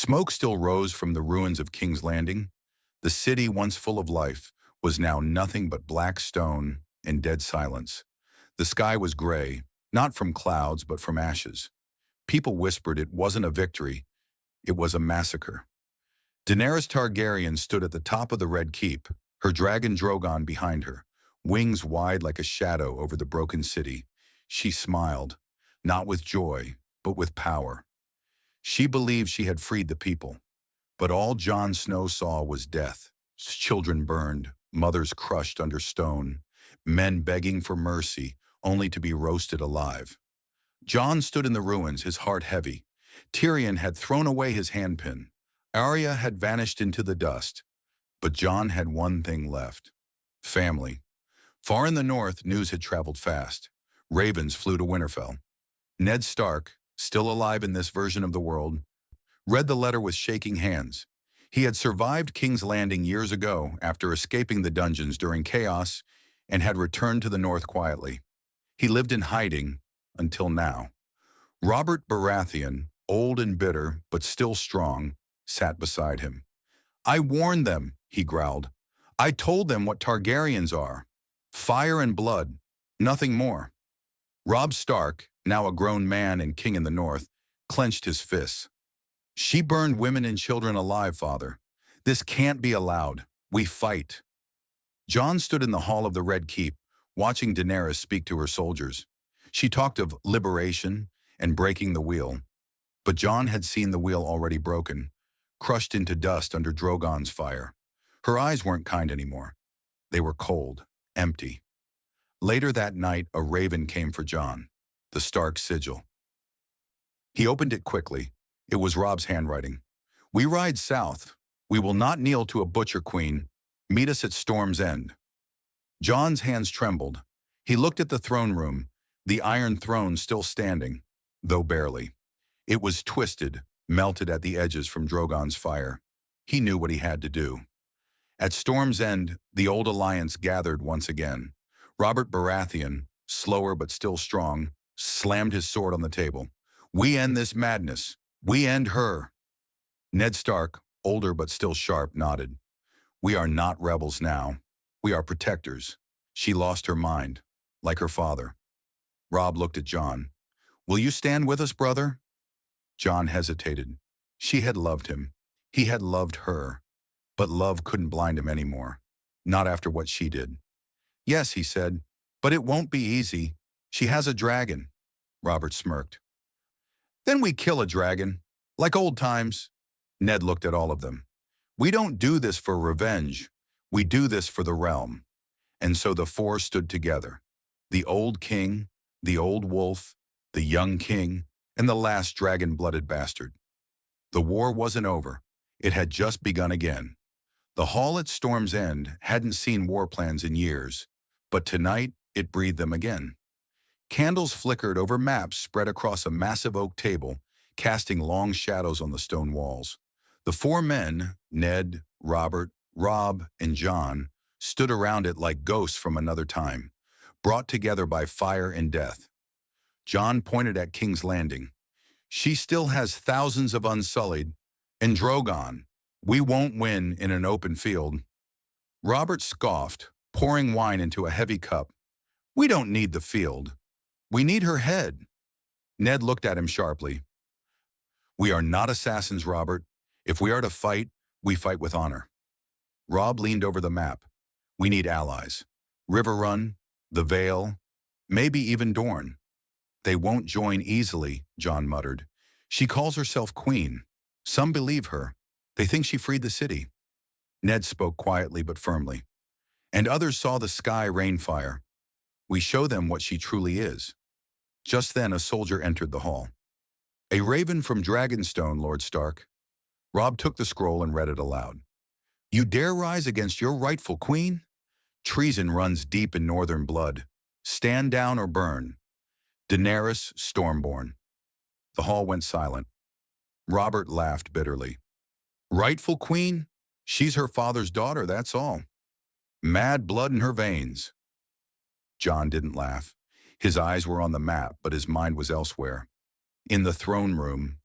Smoke still rose from the ruins of King's Landing. The city, once full of life, was now nothing but black stone and dead silence. The sky was gray, not from clouds but from ashes. People whispered it wasn't a victory, it was a massacre. Daenerys Targaryen stood at the top of the Red Keep, her dragon Drogon behind her, wings wide like a shadow over the broken city. She smiled, not with joy, but with power. She believed she had freed the people, but all Jon Snow saw was death. Children burned, mothers crushed under stone, men begging for mercy, only to be roasted alive. Jon stood in the ruins, his heart heavy. Tyrion had thrown away his handpin. Arya had vanished into the dust. But Jon had one thing left: family. Far in the north, news had traveled fast. Ravens flew to Winterfell. Ned Stark, still alive in this version of the world, read the letter with shaking hands. He had survived King's Landing years ago after escaping the dungeons during chaos and had returned to the north quietly. He lived in hiding until now. Robert Baratheon, old and bitter but still strong, sat beside him. "I warned them," he growled. "I told them what Targaryens are. Fire and blood, nothing more." Robb Stark, now a grown man and king in the north, clenched his fists. "She burned women and children alive, father. This can't be allowed. We fight." Jon stood in the hall of the Red Keep, watching Daenerys speak to her soldiers. She talked of liberation and breaking the wheel. But Jon had seen the wheel already broken, crushed into dust under Drogon's fire. Her eyes weren't kind anymore. They were cold, empty. Later that night, a raven came for Jon, the Stark sigil. He opened it quickly. It was Robb's handwriting. "We ride south. We will not kneel to a butcher queen. Meet us at Storm's End." Jon's hands trembled. He looked at the throne room, the iron throne still standing, though barely. It was twisted, melted at the edges from Drogon's fire. He knew what he had to do. At Storm's End, the old alliance gathered once again. Robert Baratheon, slower but still strong, slammed his sword on the table. "We end this madness. We end her." Ned Stark, older but still sharp, nodded. "We are not rebels now. We are protectors. She lost her mind, like her father." Robb looked at Jon. "Will you stand with us, brother?" Jon hesitated. She had loved him. He had loved her. But love couldn't blind him anymore. Not after what she did. "Yes," he said, "but it won't be easy. She has a dragon." Robert smirked. "Then we kill a dragon, like old times." Ned looked at all of them. "We don't do this for revenge. We do this for the realm." And so the four stood together. The old king, the old wolf, the young king, and the last dragon-blooded bastard. The war wasn't over. It had just begun again. The hall at Storm's End hadn't seen war plans in years, but tonight it breathed them again. Candles flickered over maps spread across a massive oak table, casting long shadows on the stone walls. The four men, Ned, Robert, Robb, and Jon, stood around it like ghosts from another time, brought together by fire and death. Jon pointed at King's Landing. "She still has thousands of Unsullied, and Drogon. We won't win in an open field." Robert scoffed, pouring wine into a heavy cup. "We don't need the field. We need her head." Ned looked at him sharply. "We are not assassins, Robert. If we are to fight, we fight with honor." Robb leaned over the map. "We need allies. Riverrun, the Vale, maybe even Dorne." "They won't join easily," Jon muttered. "She calls herself queen. Some believe her. They think she freed the city." Ned spoke quietly but firmly. "And others saw the sky rain fire. We show them what she truly is." Just then a soldier entered the hall. "A raven from Dragonstone, Lord Stark." Robb took the scroll and read it aloud. "You dare rise against your rightful queen? Treason runs deep in northern blood. Stand down or burn. Daenerys Stormborn." The hall went silent. Robert laughed bitterly. "Rightful queen? She's her father's daughter, that's all. Mad blood in her veins." Jon didn't laugh. His eyes were on the map, but his mind was elsewhere. In the throne room,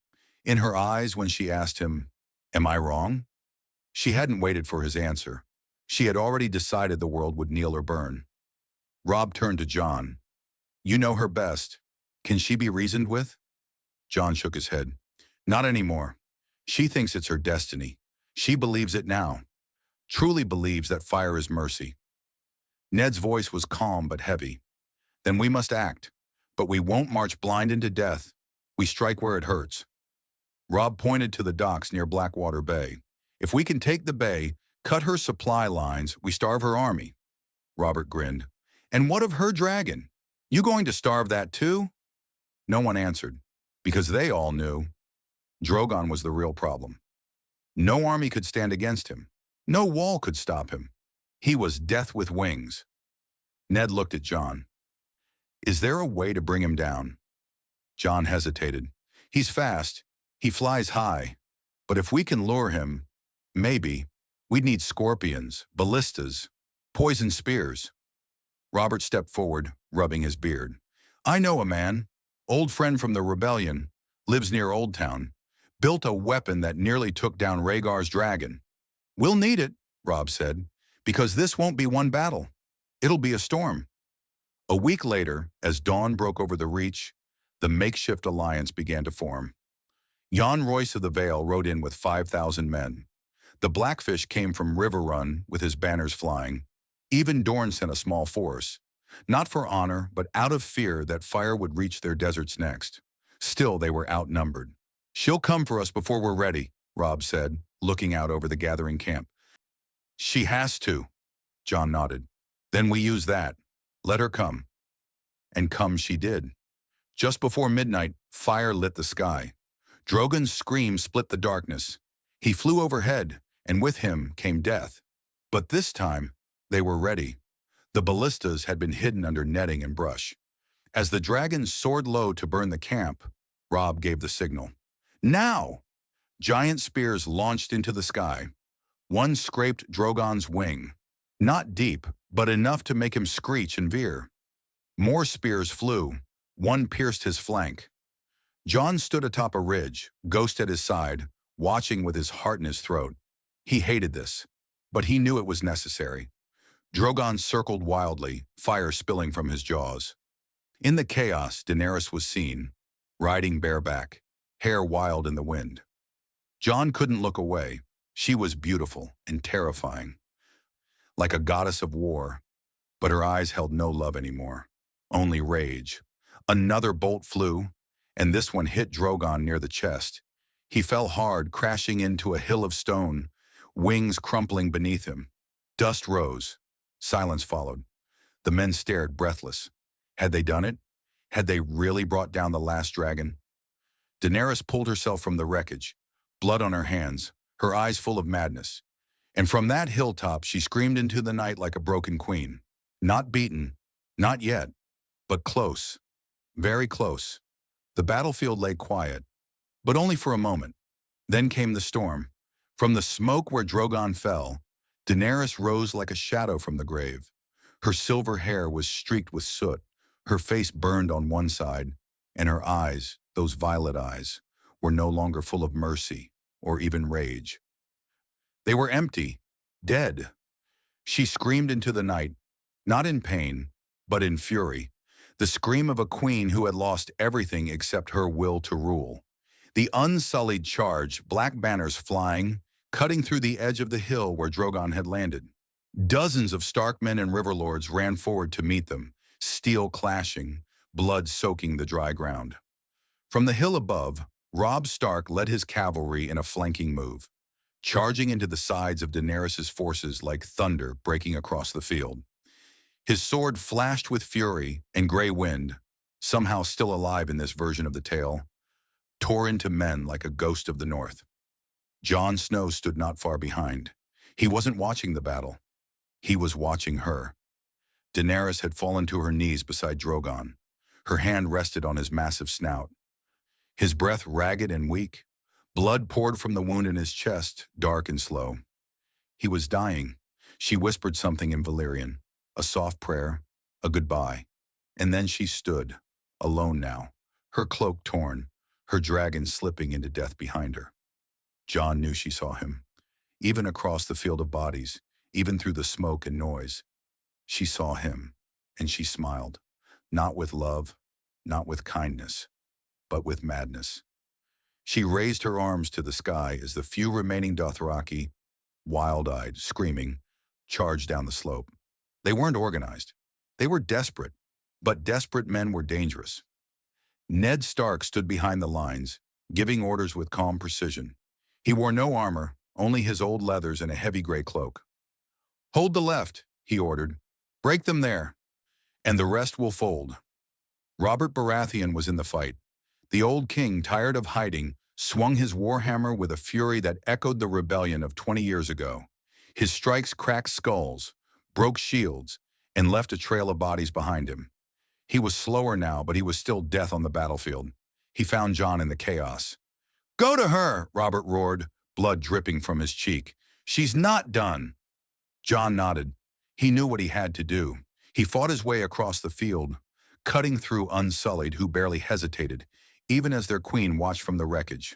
In her eyes when she asked him, "Am I wrong?" She hadn't waited for his answer. She had already decided the world would kneel or burn. Robb turned to John. "You know her best. Can she be reasoned with?" John shook his head. "Not anymore. She thinks it's her destiny. She believes it now. Truly believes that fire is mercy." Ned's voice was calm but heavy. "Then we must act. But we won't march blind into death. We strike where it hurts." Robb pointed to the docks near Blackwater Bay. "If we can take the bay, cut her supply lines, we starve her army." Robert grinned. "And what of her dragon? You going to starve that too?" No one answered, because they all knew Drogon was the real problem. No army could stand against him. No wall could stop him. He was death with wings. Ned looked at John. "Is there a way to bring him down?" John hesitated. "He's fast. He flies high. But if we can lure him, maybe. We'd need scorpions, ballistas, poison spears." Robert stepped forward, rubbing his beard. "I know a man, old friend from the rebellion, lives near Old Town. Built a weapon that nearly took down Rhaegar's dragon." "We'll need it," Robb said, "because this won't be one battle. It'll be a storm." A week later, as dawn broke over the Reach, the makeshift alliance began to form. Jan Royce of the Vale rode in with 5,000 men. The Blackfish came from River Run with his banners flying. Even Dorne sent a small force, not for honor, but out of fear that fire would reach their deserts next. Still, they were outnumbered. "She'll come for us before we're ready," Robb said, looking out over the gathering camp. "She has to," John nodded. "Then we use that. Let her come." And come she did. Just before midnight, fire lit the sky. Drogon's scream split the darkness. He flew overhead, and with him came death. But this time, they were ready. The ballistas had been hidden under netting and brush. As the dragons soared low to burn the camp, Robb gave the signal. "Now!" Giant spears launched into the sky. One scraped Drogon's wing. Not deep, but enough to make him screech and veer. More spears flew. One pierced his flank. Jon stood atop a ridge, Ghost at his side, watching with his heart in his throat. He hated this, but he knew it was necessary. Drogon circled wildly, fire spilling from his jaws. In the chaos, Daenerys was seen, riding bareback, hair wild in the wind. Jon couldn't look away. She was beautiful and terrifying, like a goddess of war, but her eyes held no love anymore, only rage. Another bolt flew, and this one hit Drogon near the chest. He fell hard, crashing into a hill of stone, wings crumpling beneath him. Dust rose. Silence followed. The men stared, breathless. Had they done it? Had they really brought down the last dragon? Daenerys pulled herself from the wreckage, blood on her hands, her eyes full of madness. And from that hilltop she screamed into the night like a broken queen. Not beaten, not yet, but close, very close. The battlefield lay quiet, but only for a moment. Then came the storm. From the smoke where Drogon fell, Daenerys rose like a shadow from the grave. Her silver hair was streaked with soot, her face burned on one side, and her eyes, those violet eyes, were no longer full of mercy or even rage. They were empty, dead. She screamed into the night, not in pain, but in fury, the scream of a queen who had lost everything except her will to rule. The unsullied charge, black banners flying, cutting through the edge of the hill where Drogon had landed. Dozens of Stark men and river lords ran forward to meet them, steel clashing, blood soaking the dry ground. From the hill above, Robb Stark led his cavalry in a flanking move, charging into the sides of Daenerys' forces like thunder breaking across the field. His sword flashed with fury, and Grey Wind, somehow still alive in this version of the tale, tore into men like a ghost of the north. Jon Snow stood not far behind. He wasn't watching the battle. He was watching her. Daenerys had fallen to her knees beside Drogon. Her hand rested on his massive snout. His breath ragged and weak. Blood poured from the wound in his chest, dark and slow. He was dying. She whispered something in Valyrian, a soft prayer, a goodbye. And then she stood, alone now, her cloak torn, her dragon slipping into death behind her. Jon knew she saw him, even across the field of bodies, even through the smoke and noise. She saw him, and she smiled, not with love, not with kindness, but with madness. She raised her arms to the sky as the few remaining Dothraki, wild-eyed, screaming, charged down the slope. They weren't organized. They were desperate, but desperate men were dangerous. Ned Stark stood behind the lines, giving orders with calm precision. He wore no armor, only his old leathers and a heavy gray cloak. "Hold the left," he ordered. "Break them there, and the rest will fold." Robert Baratheon was in the fight. The old king, tired of hiding, swung his warhammer with a fury that echoed the rebellion of 20 years ago. His strikes cracked skulls, broke shields, and left a trail of bodies behind him. He was slower now, but he was still death on the battlefield. He found Jon in the chaos. "Go to her," Robert roared, blood dripping from his cheek. "She's not done." Jon nodded. He knew what he had to do. He fought his way across the field, cutting through Unsullied, who barely hesitated, even as their queen watched from the wreckage.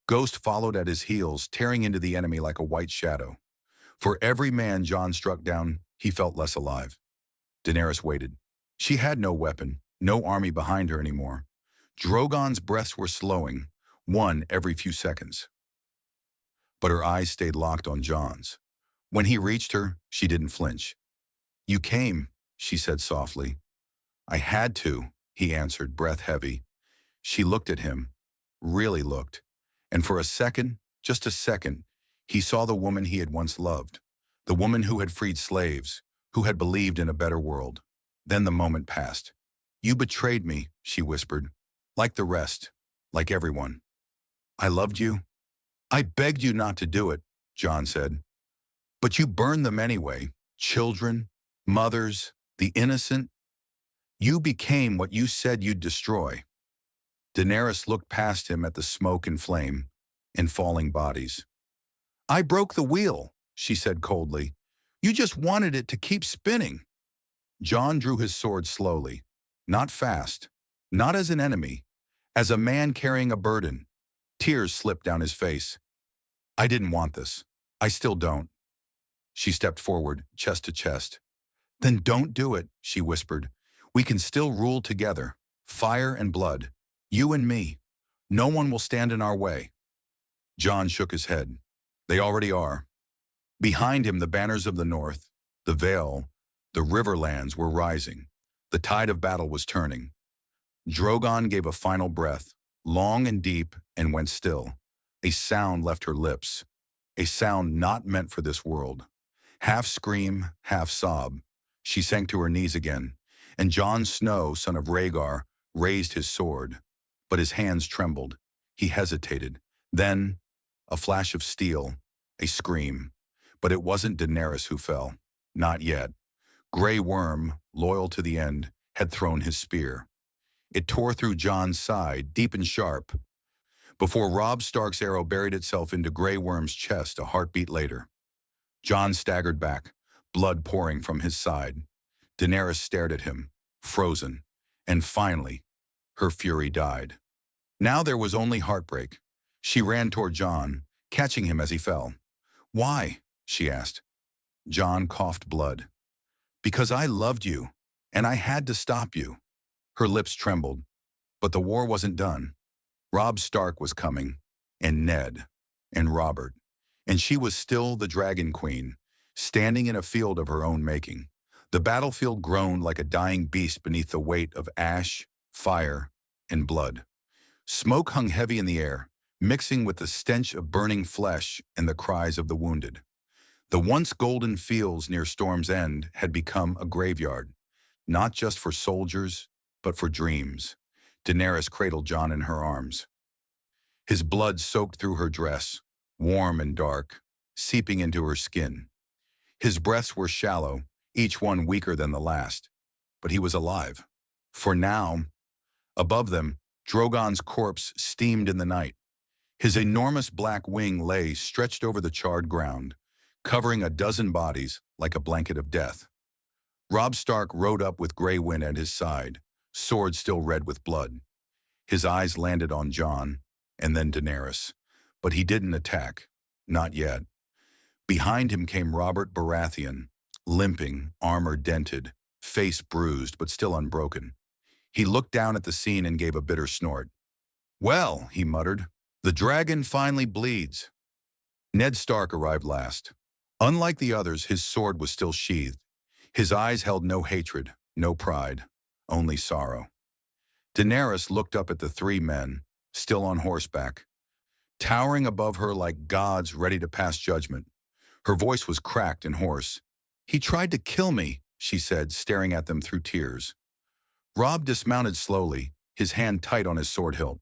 Ghost followed at his heels, tearing into the enemy like a white shadow. For every man Jon struck down, he felt less alive. Daenerys waited. She had no weapon, no army behind her anymore. Drogon's breaths were slowing, one every few seconds. But her eyes stayed locked on Jon's. When he reached her, she didn't flinch. "You came," she said softly. "I had to," he answered, breath heavy. She looked at him, really looked, and for a second, just a second, he saw the woman he had once loved, the woman who had freed slaves, who had believed in a better world. Then the moment passed. "You betrayed me," she whispered, "like the rest, like everyone." "I loved you." "I begged you not to do it," Jon said. "But you burned them anyway, children, mothers, the innocent. You became what you said you'd destroy." Daenerys looked past him at the smoke and flame and falling bodies. "I broke the wheel," she said coldly. "You just wanted it to keep spinning." Jon drew his sword slowly, not fast, not as an enemy, as a man carrying a burden. Tears slipped down his face. "I didn't want this. I still don't." She stepped forward, chest to chest. "Then don't do it," she whispered. "We can still rule together, fire and blood, you and me. No one will stand in our way." Jon shook his head. "They already are." Behind him, the banners of the north, the Vale, the Riverlands were rising. The tide of battle was turning. Drogon gave a final breath, long and deep, and went still. A sound left her lips, a sound not meant for this world. Half scream, half sob. She sank to her knees again, and Jon Snow, son of Rhaegar, raised his sword. But his hands trembled. He hesitated. Then, a flash of steel, a scream. But it wasn't Daenerys who fell. Not yet. Grey Worm, loyal to the end, had thrown his spear. It tore through Jon's side, deep and sharp, before Robb Stark's arrow buried itself into Grey Worm's chest a heartbeat later. Jon staggered back, blood pouring from his side. Daenerys stared at him, frozen, and finally, her fury died. Now there was only heartbreak. She ran toward Jon, catching him as he fell. "Why?" she asked. Jon coughed blood. "Because I loved you, and I had to stop you." Her lips trembled, but the war wasn't done. Robb Stark was coming, and Ned, and Robert, and she was still the Dragon Queen, standing in a field of her own making. The battlefield groaned like a dying beast beneath the weight of ash, fire, and blood. Smoke hung heavy in the air, mixing with the stench of burning flesh and the cries of the wounded. The once golden fields near Storm's End had become a graveyard, not just for soldiers, but for dreams. Daenerys cradled Jon in her arms. His blood soaked through her dress, warm and dark, seeping into her skin. His breaths were shallow, each one weaker than the last, but he was alive. For now, above them, Drogon's corpse steamed in the night. His enormous black wing lay stretched over the charred ground, covering a dozen bodies like a blanket of death. Robb Stark rode up with Grey Wind at his side, sword still red with blood. His eyes landed on Jon, and then Daenerys. But he didn't attack. Not yet. Behind him came Robert Baratheon, limping, armor dented, face bruised but still unbroken. He looked down at the scene and gave a bitter snort. "Well," he muttered, "the dragon finally bleeds." Ned Stark arrived last. Unlike the others, his sword was still sheathed. His eyes held no hatred, no pride, only sorrow. Daenerys looked up at the three men, still on horseback, towering above her like gods ready to pass judgment. Her voice was cracked and hoarse. "He tried to kill me," she said, staring at them through tears. Robb dismounted slowly, his hand tight on his sword hilt.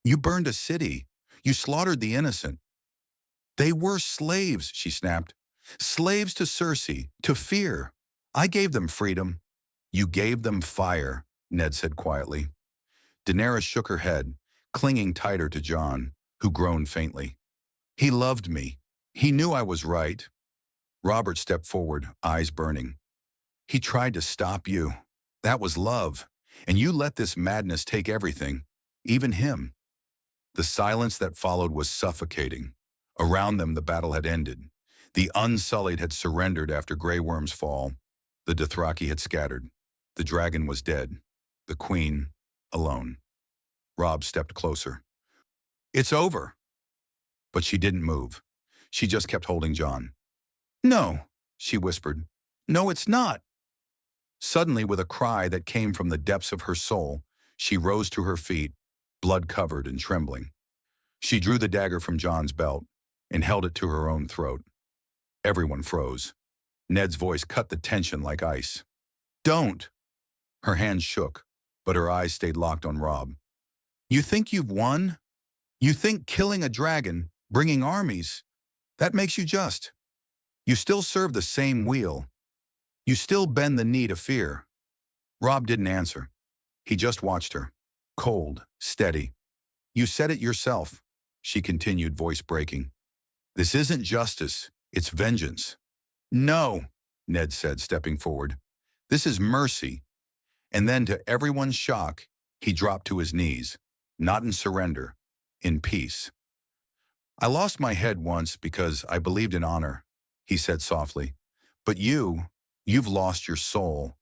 "You burned a city. You slaughtered the innocent." "They were slaves," she snapped. "Slaves to Cersei, to fear. I gave them freedom." "You gave them fire," Ned said quietly. Daenerys shook her head, clinging tighter to Jon, who groaned faintly. "He loved me. He knew I was right." Robert stepped forward, eyes burning. "He tried to stop you. That was love. And you let this madness take everything, even him." The silence that followed was suffocating. Around them, the battle had ended. The Unsullied had surrendered after Grey Worm's fall. The Dothraki had scattered. The dragon was dead. The queen, alone. Robb stepped closer. "It's over." But she didn't move. She just kept holding Jon. "No," she whispered. "No, it's not." Suddenly, with a cry that came from the depths of her soul, she rose to her feet, blood-covered and trembling. She drew the dagger from Jon's belt and held it to her own throat. Everyone froze. Ned's voice cut the tension like ice. "Don't!" Her hands shook, but her eyes stayed locked on Robb. "You think you've won? You think killing a dragon, bringing armies, that makes you just? You still serve the same wheel. You still bend the knee to fear." Robb didn't answer. He just watched her, cold, steady. "You said it yourself," she continued, voice breaking. "This isn't justice, it's vengeance." "No," Ned said, stepping forward. "This is mercy." And then, to everyone's shock, he dropped to his knees, not in surrender, in peace. "I lost my head once because I believed in honor," he said softly. "But you've lost your soul.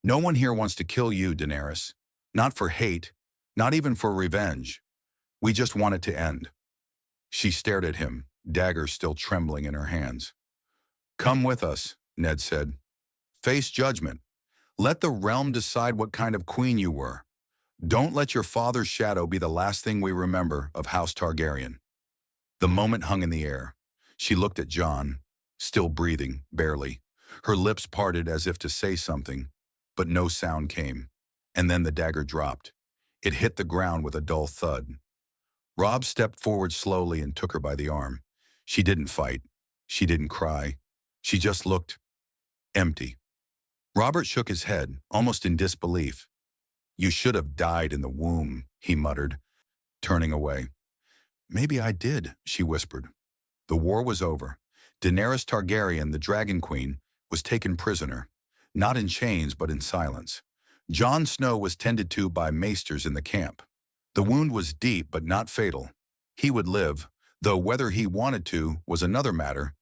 No one here wants to kill you, Daenerys. Not for hate, not even for revenge. We just want it to end." She stared at him, dagger still trembling in her hands. "Come with us," Ned said. "Face judgment. Let the realm decide what kind of queen you were. Don't let your father's shadow be the last thing we remember of House Targaryen." The moment hung in the air. She looked at Jon, still breathing, barely. Her lips parted as if to say something, but no sound came. And then the dagger dropped. It hit the ground with a dull thud. Robb stepped forward slowly and took her by the arm. She didn't fight. She didn't cry. She just looked empty. Robert shook his head, almost in disbelief. "You should have died in the womb," he muttered, turning away. "Maybe I did," she whispered. The war was over. Daenerys Targaryen, the Dragon Queen, was taken prisoner, not in chains but in silence. Jon Snow was tended to by maesters in the camp. The wound was deep but not fatal. He would live, though whether he wanted to was another matter.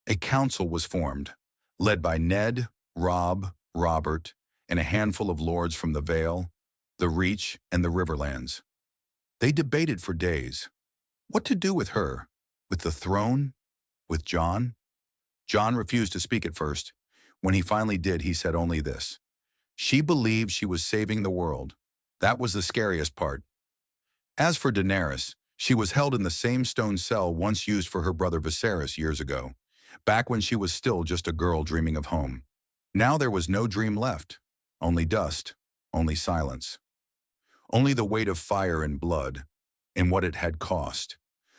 A council was formed, led by Ned, Robb, Robert, and a handful of lords from the Vale, the Reach, and the Riverlands. They debated for days. What to do with her? With the throne? With Jon? Jon refused to speak at first. When he finally did, he said only this: "She believed she was saving the world. That was the scariest part." As for Daenerys, she was held in the same stone cell once used for her brother Viserys years ago, back when she was still just a girl dreaming of home. Now there was no dream left, only dust, only silence. Only the weight of fire and blood, and what it had cost.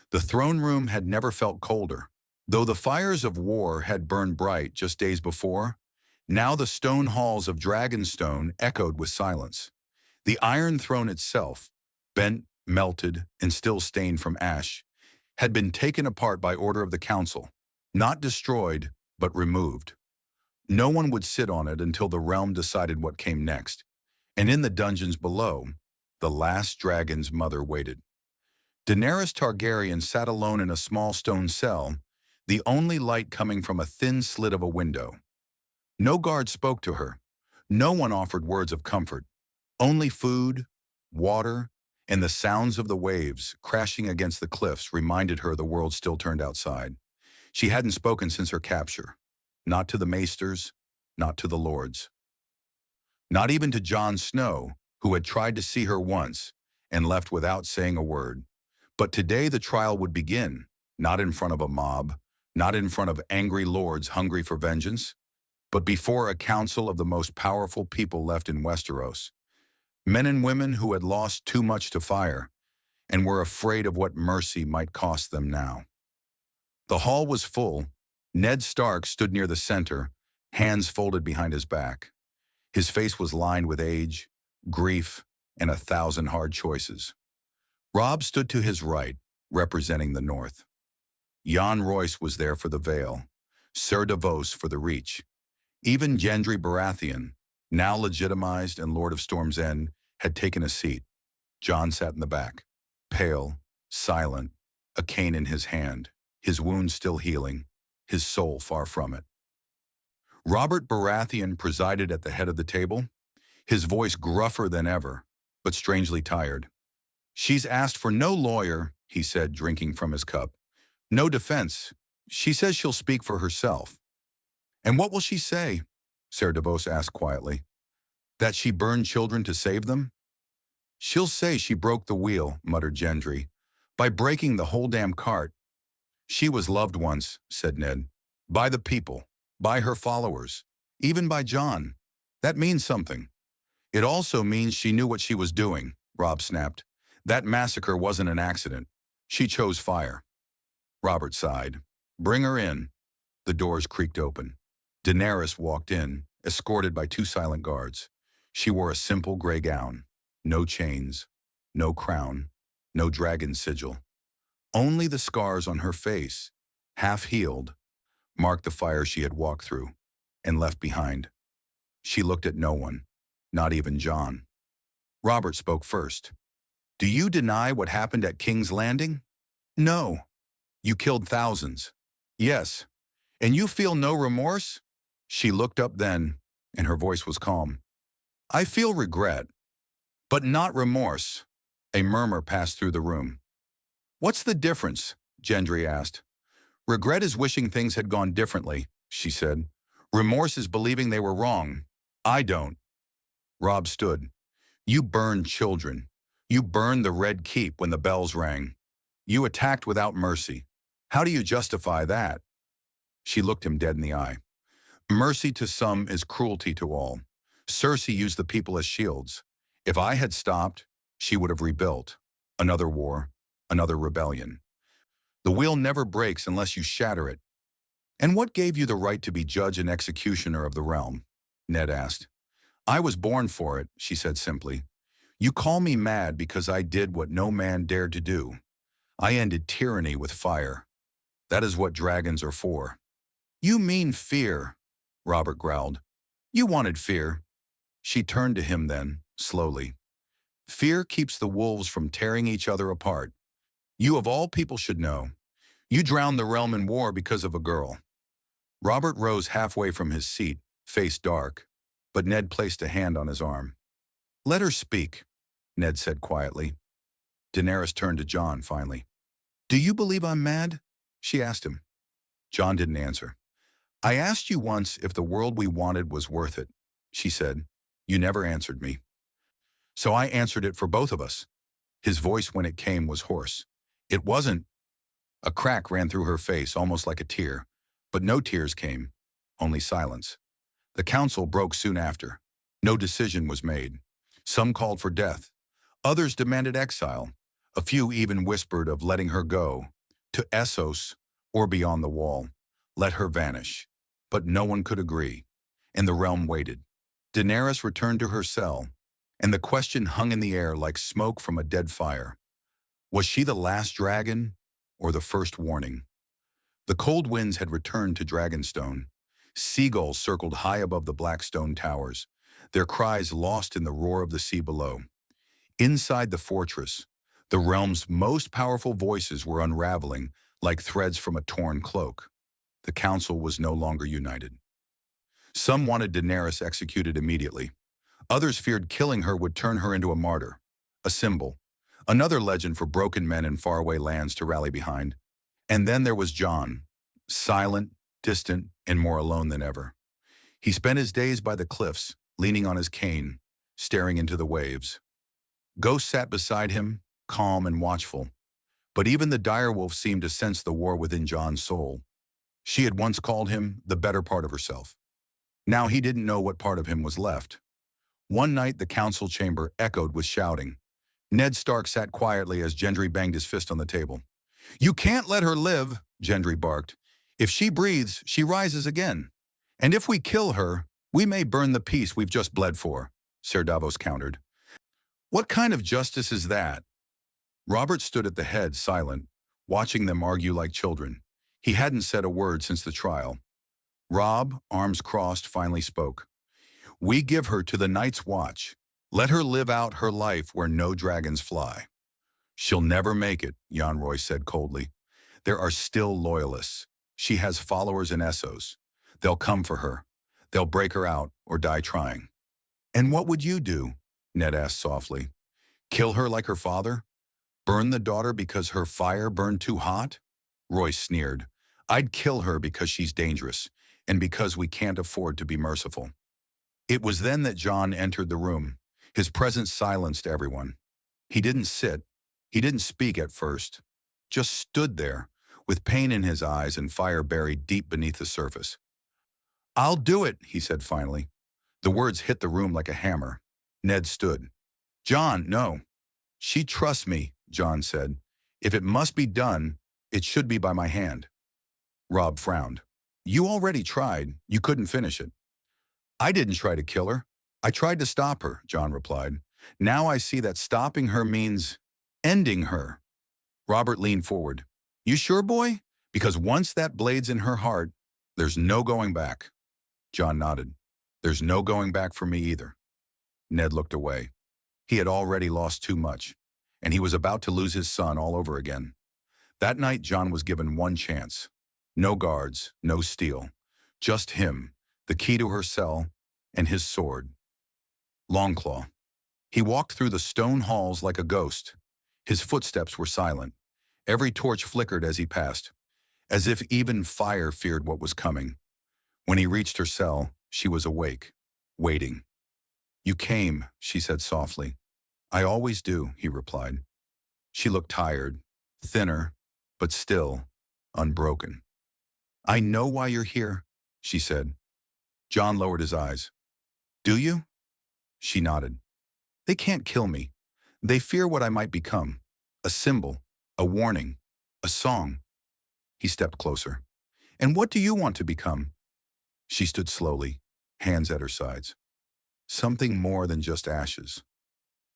The throne room had never felt colder. Though the fires of war had burned bright just days before, now the stone halls of Dragonstone echoed with silence. The Iron Throne itself, bent, melted, and still stained from ash, had been taken apart by order of the council, not destroyed, but removed. No one would sit on it until the realm decided what came next. And in the dungeons below, The last dragon's mother waited. Daenerys Targaryen sat alone in a small stone cell, the only light coming from a thin slit of a window. No guard spoke to her. No one offered words of comfort. Only food, water, and the sounds of the waves crashing against the cliffs reminded her the world still turned outside. She hadn't spoken since her capture. Not to the maesters, not to the lords. Not even to Jon Snow, who had tried to see her once and left without saying a word. But today the trial would begin, not in front of a mob, not in front of angry lords hungry for vengeance, but before a council of the most powerful people left in Westeros. Men and women who had lost too much to fire and were afraid of what mercy might cost them now. The hall was full. Ned Stark stood near the center, hands folded behind his back. His face was lined with age, grief, and 1,000 hard choices. Robb stood to his right, representing the North. Jan Royce was there for the Vale, Ser Davos for the Reach. Even Gendry Baratheon, now legitimized and Lord of Storm's End, had taken a seat. Jon sat in the back, pale, silent, a cane in his hand, his wound still healing, his soul far from it. Robert Baratheon presided at the head of the table, his voice gruffer than ever, but strangely tired. "She's asked for no lawyer," he said, drinking from his cup. "No defense. She says she'll speak for herself." "And what will she say?" Ser Davos asked quietly. "That she burned children to save them?" "She'll say she broke the wheel," muttered Gendry, "by breaking the whole damn cart." "She was loved once," said Ned. "By the people, by her followers, even by Jon. That means something." "It also means she knew what she was doing," Robb snapped. "That massacre wasn't an accident. She chose fire." Robert sighed. "Bring her in." The doors creaked open. Daenerys walked in, escorted by 2 silent guards. She wore a simple gray gown. No chains, no crown, no dragon sigil. Only the scars on her face, half healed, marked the fire she had walked through and left behind. She looked at no one, not even Jon. Robert spoke first. "Do you deny what happened at King's Landing?" "No." "You killed thousands." "Yes." "And you feel no remorse?" She looked up then, and her voice was calm. "I feel regret, but not remorse." A murmur passed through the room. "What's the difference?" Gendry asked. "Regret is wishing things had gone differently," she said. "Remorse is believing they were wrong. I don't." Robb stood. "You burned children. You burned the Red Keep when the bells rang. You attacked without mercy. How do you justify that?" She looked him dead in the eye. "Mercy to some is cruelty to all. Cersei used the people as shields. If I had stopped, she would have rebuilt. Another war, another rebellion. The wheel never breaks unless you shatter it." "And what gave you the right to be judge and executioner of the realm?" Ned asked. "I was born for it," she said simply. "You call me mad because I did what no man dared to do. I ended tyranny with fire. That is what dragons are for." "You mean fear," Robert growled. "You wanted fear." She turned to him then, slowly. "Fear keeps the wolves from tearing each other apart. You of all people should know. You drowned the realm in war because of a girl." Robert rose halfway from his seat, face dark, but Ned placed a hand on his arm. "Let her speak," Ned said quietly. Daenerys turned to Jon finally. "Do you believe I'm mad?" she asked him. Jon didn't answer. "I asked you once if the world we wanted was worth it," she said. "You never answered me. So I answered it for both of us." His voice when it came was hoarse. "It wasn't." A crack ran through her face, almost like a tear, but no tears came, only silence. The council broke soon after. No decision was made. Some called for death. Others demanded exile. A few even whispered of letting her go, to Essos or beyond the wall. Let her vanish. But no one could agree, and the realm waited. Daenerys returned to her cell, and the question hung in the air like smoke from a dead fire. Was she the last dragon, or the first warning? The cold winds had returned to Dragonstone. Seagulls circled high above the black stone towers, their cries lost in the roar of the sea below. Inside the fortress, the realm's most powerful voices were unraveling like threads from a torn cloak. The council was no longer united. Some wanted Daenerys executed immediately. Others feared killing her would turn her into a martyr, a symbol, another legend for broken men in faraway lands to rally behind. And then there was Jon, silent, distant, and more alone than ever. He spent his days by the cliffs, leaning on his cane, staring into the waves. Ghost sat beside him, calm and watchful. But even the direwolf seemed to sense the war within Jon's soul. She had once called him the better part of herself. Now he didn't know what part of him was left. One night the council chamber echoed with shouting. Ned Stark sat quietly as Gendry banged his fist on the table. "You can't let her live," Gendry barked. "If she breathes, she rises again. And if we kill her, we may burn the peace we've just bled for," Ser Davos countered. "What kind of justice is that?" Robert stood at the head, silent, watching them argue like children. He hadn't said a word since the trial. Robb, arms crossed, finally spoke. "We give her to the Night's Watch. Let her live out her life where no dragons fly." "She'll never make it," Jan Roy said coldly. "There are still loyalists. She has followers in Essos. They'll come for her. They'll break her out or die trying." "And what would you do?" Ned asked softly. "Kill her like her father? Burn the daughter because her fire burned too hot?" Roy sneered. "I'd kill her because she's dangerous, and because we can't afford to be merciful." It was then that Jon entered the room. His presence silenced everyone. He didn't sit. He didn't speak at first. Just stood there, with pain in his eyes and fire buried deep beneath the surface. "I'll do it," he said finally. The words hit the room like a hammer. Ned stood. "Jon, no." "She trusts me," Jon said. "If it must be done, it should be by my hand." Robb frowned. "You already tried. You couldn't finish it." "I didn't try to kill her. I tried to stop her," Jon replied. "Now I see that stopping her means ending her." Robert leaned forward. "You sure, boy? Because once that blade's in her heart, there's no going back." Jon nodded. "There's no going back for me either." Ned looked away. He had already lost too much, and he was about to lose his son all over again. That night, Jon was given one chance. No guards, no steel. Just him, the key to her cell, and his sword. Longclaw. He walked through the stone halls like a ghost. His footsteps were silent. Every torch flickered as he passed, as if even fire feared what was coming. When he reached her cell, she was awake, waiting. "You came," she said softly. "I always do," he replied. She looked tired, thinner, but still unbroken. "I know why you're here," she said. Jon lowered his eyes. "Do you?" She nodded. "They can't kill me. They fear what I might become. A symbol, a warning, a song." He stepped closer. "And what do you want to become?" She stood slowly, hands at her sides. Something more than just ashes.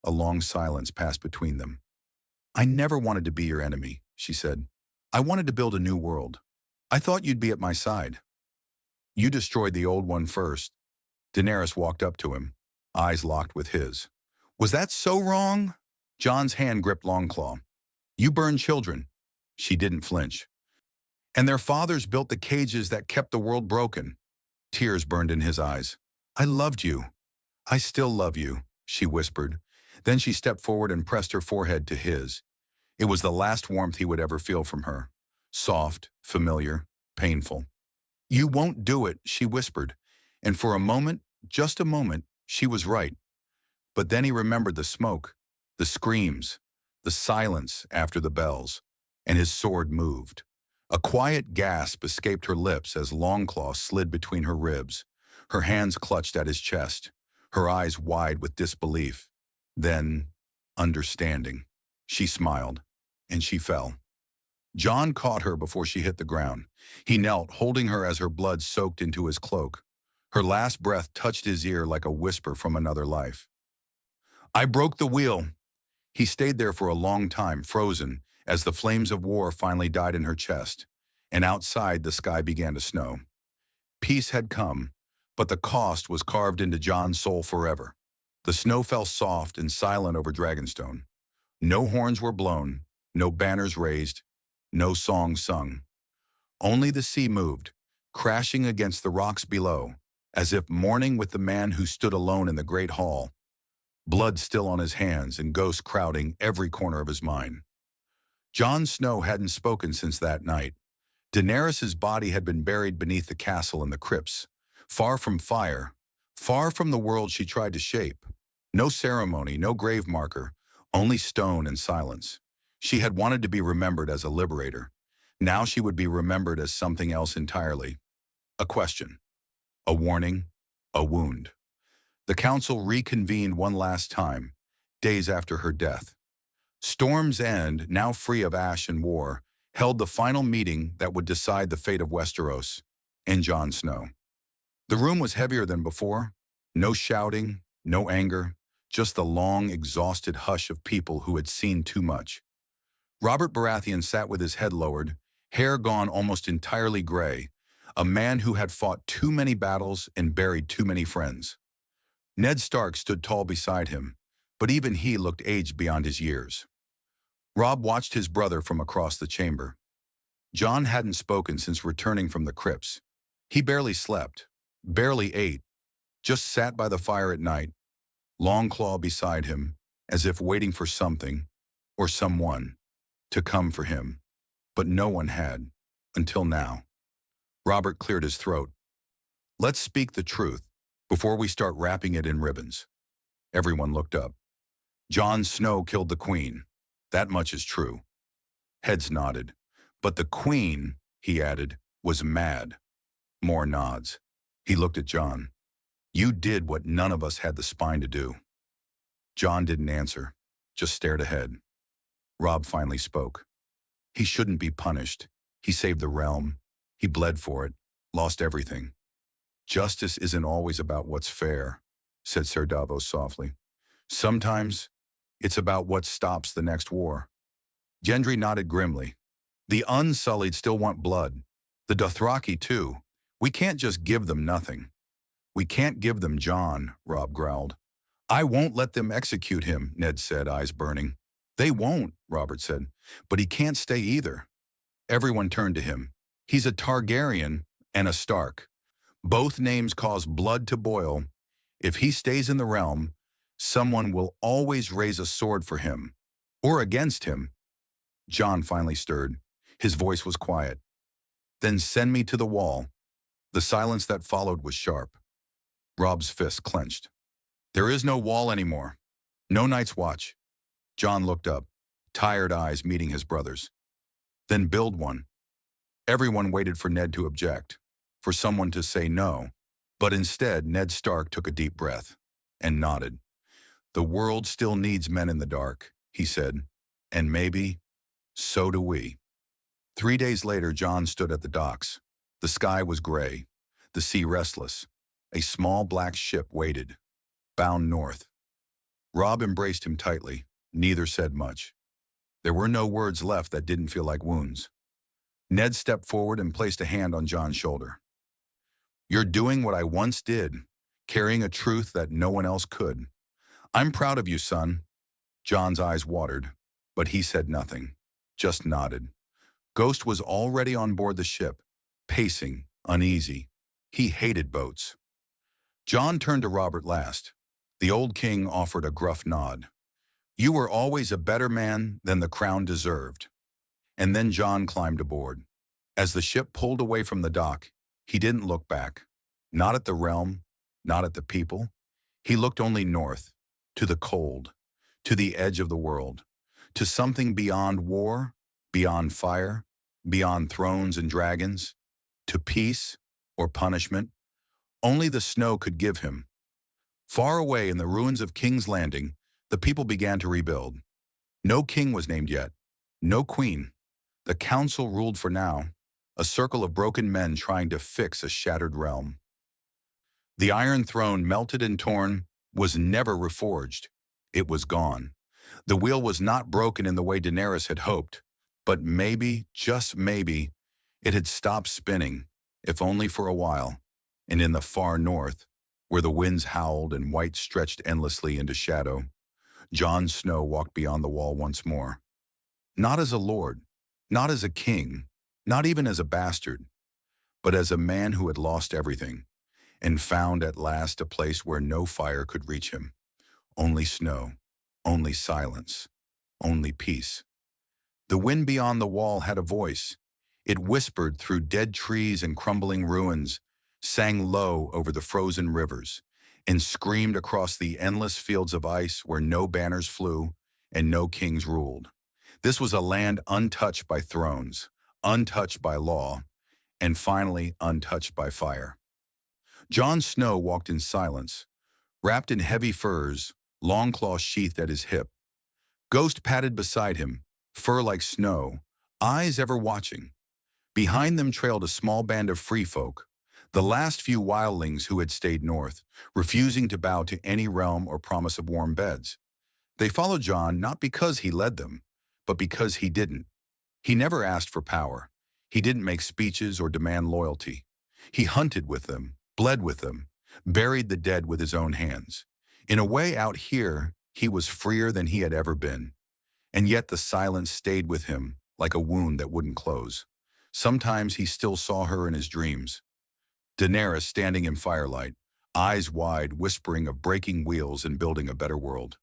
A long silence passed between them. "I never wanted to be your enemy," she said. "I wanted to build a new world. I thought you'd be at my side." "You destroyed the old one first." Daenerys walked up to him, eyes locked with his. "Was that so wrong?" Jon's hand gripped Longclaw. "You burned children." She didn't flinch. "And their fathers built the cages that kept the world broken." Tears burned in his eyes. "I loved you. I still love you," she whispered. Then she stepped forward and pressed her forehead to his. It was the last warmth he would ever feel from her. Soft, familiar, painful. "You won't do it," she whispered. And for a moment, just a moment, she was right. But then he remembered the smoke, the screams, the silence after the bells, and his sword moved. A quiet gasp escaped her lips as Longclaw slid between her ribs. Her hands clutched at his chest, her eyes wide with disbelief. Then, understanding. She smiled, and she fell. Jon caught her before she hit the ground. He knelt, holding her as her blood soaked into his cloak. Her last breath touched his ear like a whisper from another life. "I broke the wheel." He stayed there for a long time, frozen, as the flames of war finally died in her chest. And outside, the sky began to snow. Peace had come, but the cost was carved into Jon's soul forever. The snow fell soft and silent over Dragonstone. No horns were blown, no banners raised, no songs sung. Only the sea moved, crashing against the rocks below, as if mourning with the man who stood alone in the great hall, blood still on his hands and ghosts crowding every corner of his mind. Jon Snow hadn't spoken since that night. Daenerys's body had been buried beneath the castle in the crypts, far from fire, far from the world she tried to shape. No ceremony, no grave marker, only stone and silence. She had wanted to be remembered as a liberator. Now she would be remembered as something else entirely. A question, a warning, a wound. The council reconvened one last time, days after her death. Storm's End, now free of ash and war, held the final meeting that would decide the fate of Westeros and Jon Snow. The room was heavier than before. No shouting, no anger, just the long, exhausted hush of people who had seen too much. Robert Baratheon sat with his head lowered, hair gone almost entirely gray, a man who had fought too many battles and buried too many friends. Ned Stark stood tall beside him, but even he looked aged beyond his years. Robb watched his brother from across the chamber. Jon hadn't spoken since returning from the crypts. He barely slept, barely ate, just sat by the fire at night, Longclaw beside him, as if waiting for something, or someone, to come for him. But no one had, until now. Robert cleared his throat. "Let's speak the truth, before we start wrapping it in ribbons." Everyone looked up. "Jon Snow killed the queen. That much is true." Heads nodded. "But the queen," he added, "was mad." More nods. He looked at Jon. "You did what none of us had the spine to do." Jon didn't answer, just stared ahead. Robb finally spoke. "He shouldn't be punished. He saved the realm. He bled for it, lost everything." "Justice isn't always about what's fair," said Ser Davos softly. "Sometimes it's about what stops the next war." Gendry nodded grimly. "The Unsullied still want blood. The Dothraki too. We can't just give them nothing." "We can't give them Jon," Robb growled. "I won't let them execute him," Ned said, eyes burning. "They won't," Robert said. "But he can't stay either." Everyone turned to him. "He's a Targaryen and a Stark. Both names cause blood to boil. If he stays in the realm, someone will always raise a sword for him, or against him." Jon finally stirred. His voice was quiet. "Then send me to the wall." The silence that followed was sharp. Robb's fist clenched. "There is no wall anymore. No Night's Watch." Jon looked up, tired eyes meeting his brother's. "Then build one." Everyone waited for Ned to object, for someone to say no, but instead Ned Stark took a deep breath and nodded. "The world still needs men in the dark," he said, "and maybe so do we." 3 days later, Jon stood at the docks. The sky was gray, the sea restless. A small black ship waited, bound north. Robb embraced him tightly. Neither said much. There were no words left that didn't feel like wounds. Ned stepped forward and placed a hand on Jon's shoulder. "You're doing what I once did, carrying a truth that no one else could. I'm proud of you, son." Jon's eyes watered, but he said nothing, just nodded. Ghost was already on board the ship, pacing, uneasy. He hated boats. Jon turned to Robert last. The old king offered a gruff nod. "You were always a better man than the crown deserved." And then Jon climbed aboard. As the ship pulled away from the dock, he didn't look back. Not at the realm, not at the people. He looked only north, to the cold, to the edge of the world, to something beyond war, beyond fire, beyond thrones and dragons, to peace or punishment. Only the snow could give him. Far away in the ruins of King's Landing, the people began to rebuild. No king was named yet, no queen. The council ruled for now, a circle of broken men trying to fix a shattered realm. The Iron Throne, melted and torn, was never reforged. It was gone. The wheel was not broken in the way Daenerys had hoped, but maybe, just maybe, it had stopped spinning, if only for a while. And in the far north, where the winds howled and white stretched endlessly into shadow, Jon Snow walked beyond the wall once more. Not as a lord, not as a king, not even as a bastard, but as a man who had lost everything and found at last a place where no fire could reach him. Only snow, only silence, only peace. The wind beyond the wall had a voice. It whispered through dead trees and crumbling ruins, sang low over the frozen rivers, and screamed across the endless fields of ice where no banners flew and no kings ruled. This was a land untouched by thrones, untouched by law, and finally untouched by fire. Jon Snow walked in silence, wrapped in heavy furs, Longclaw sheathed at his hip. Ghost padded beside him, fur like snow, eyes ever watching. Behind them trailed a small band of free folk, the last few wildlings who had stayed north, refusing to bow to any realm or promise of warm beds. They followed Jon not because he led them, but because he didn't. He never asked for power. He didn't make speeches or demand loyalty. He hunted with them, bled with them, buried the dead with his own hands. In a way, out here, he was freer than he had ever been. And yet the silence stayed with him like a wound that wouldn't close. Sometimes he still saw her in his dreams. Daenerys standing in firelight, eyes wide, whispering of breaking wheels and building a better world.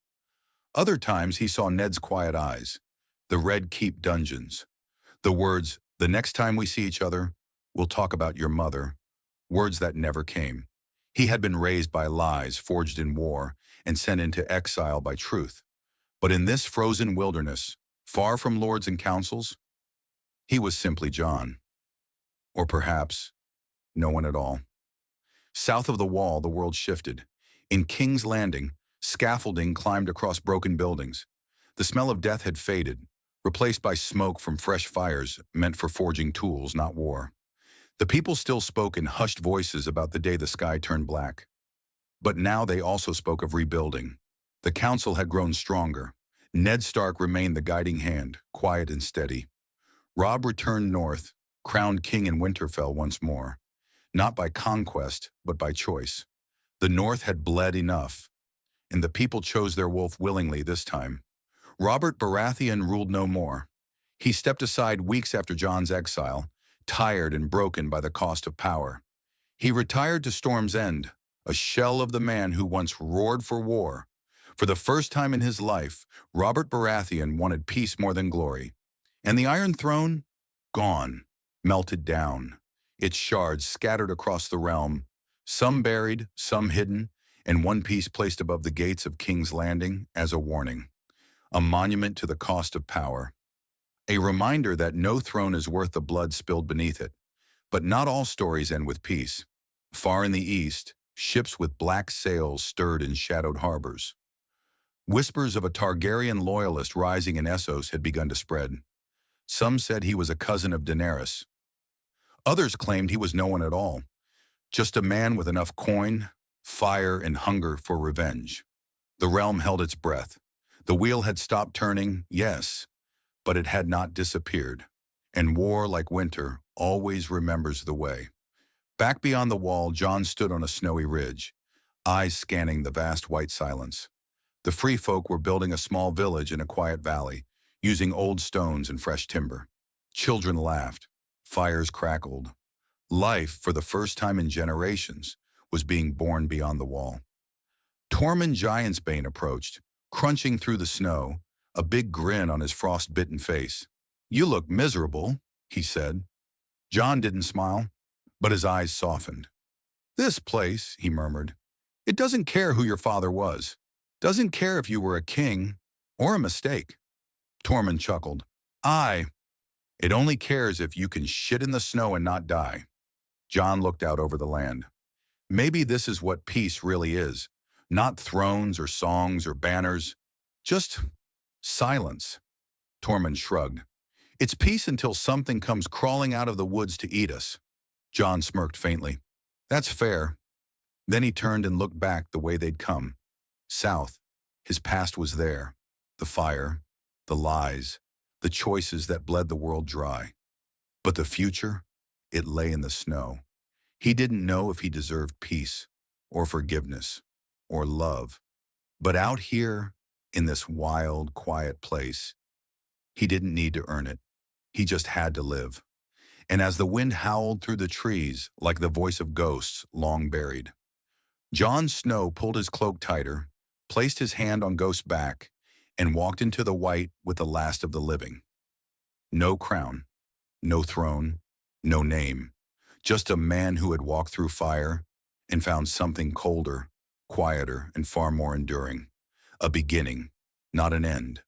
Other times he saw Ned's quiet eyes, the Red Keep dungeons. The words, "The next time we see each other, we'll talk about your mother," words that never came. He had been raised by lies, forged in war, and sent into exile by truth. But in this frozen wilderness, far from lords and councils, he was simply Jon. Or perhaps no one at all. South of the wall, the world shifted. In King's Landing, scaffolding climbed across broken buildings. The smell of death had faded, replaced by smoke from fresh fires meant for forging tools, not war. The people still spoke in hushed voices about the day the sky turned black. But now they also spoke of rebuilding. The council had grown stronger. Ned Stark remained the guiding hand, quiet and steady. Robb returned north, crowned king in Winterfell once more. Not by conquest, but by choice. The North had bled enough, and the people chose their wolf willingly this time. Robert Baratheon ruled no more. He stepped aside weeks after Jon's exile, tired and broken by the cost of power. He retired to Storm's End, a shell of the man who once roared for war. For the first time in his life, Robert Baratheon wanted peace more than glory. And the Iron Throne? Gone, melted down. Its shards scattered across the realm, some buried, some hidden, and one piece placed above the gates of King's Landing as a warning. A monument to the cost of power. A reminder that no throne is worth the blood spilled beneath it. But not all stories end with peace. Far in the east, ships with black sails stirred in shadowed harbors. Whispers of a Targaryen loyalist rising in Essos had begun to spread. Some said he was a cousin of Daenerys. Others claimed he was no one at all, just a man with enough coin, fire, and hunger for revenge. The realm held its breath. The wheel had stopped turning, yes, but it had not disappeared. And war, like winter, always remembers the way. Back beyond the wall, Jon stood on a snowy ridge, eyes scanning the vast white silence. The free folk were building a small village in a quiet valley, using old stones and fresh timber. Children laughed. Fires crackled. Life, for the first time in generations, was being born beyond the wall. Tormund Giantsbane approached, crunching through the snow, a big grin on his frost-bitten face. "You look miserable," he said. Jon didn't smile, but his eyes softened. "This place," he murmured, "it doesn't care who your father was. Doesn't care if you were a king or a mistake." Tormund chuckled. It only cares if you can shit in the snow and not die." Jon looked out over the land. Maybe this is what peace really is. Not thrones or songs or banners. Just silence. Tormund shrugged. "It's peace until something comes crawling out of the woods to eat us." Jon smirked faintly. "That's fair." Then he turned and looked back the way they'd come. South. His past was there. The fire, the lies, the choices that bled the world dry. But the future, it lay in the snow. He didn't know if he deserved peace or forgiveness, or love. But out here, in this wild, quiet place, he didn't need to earn it. He just had to live. And as the wind howled through the trees like the voice of ghosts long buried, Jon Snow pulled his cloak tighter, placed his hand on Ghost's back, and walked into the white with the last of the living. No crown, no throne, no name, just a man who had walked through fire and found something colder, quieter, and far more enduring. A beginning, not an end.